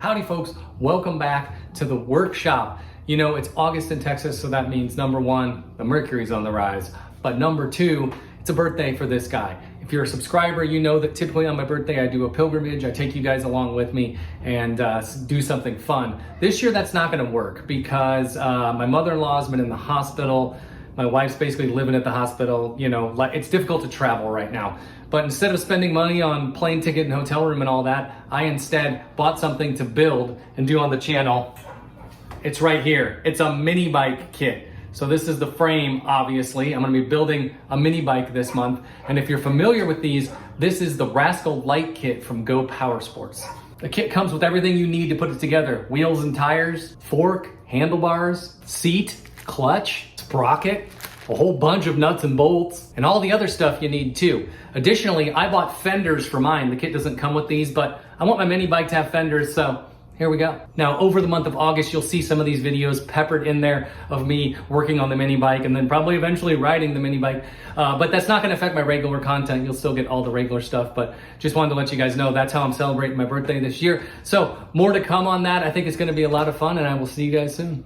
Howdy folks, welcome back to the workshop. You know, it's August in Texas, so that means number one, the mercury's on the rise. But number two, it's a birthday for this guy. If you're a subscriber, you know that typically on my birthday, I do a pilgrimage. I take you guys along with me and do something fun. This year, that's not gonna work because my mother-in-law's been in the hospital. My wife's basically living at the hospital. You know, it's difficult to travel right now. But instead of spending money on plane ticket and hotel room and all that, I instead bought something to build and do on the channel. It's right here. It's a mini bike kit. So this is the frame, obviously. I'm gonna be building a mini bike this month. And if you're familiar with these, this is the Rascal Lite kit from Go Power Sports. The kit comes with everything you need to put it together. Wheels and tires, fork, handlebars, seat, clutch, sprocket, a whole bunch of nuts and bolts, and all the other stuff you need too. Additionally, I bought fenders for mine. The kit doesn't come with these, but I want my mini bike to have fenders, so here we go. Now, over the month of August, you'll see some of these videos peppered in there of me working on the mini bike and then probably eventually riding the mini bike. But that's not gonna affect my regular content. You'll still get all the regular stuff, but just wanted to let you guys know that's how I'm celebrating my birthday this year. So more to come on that. I think it's gonna be a lot of fun and I will see you guys soon.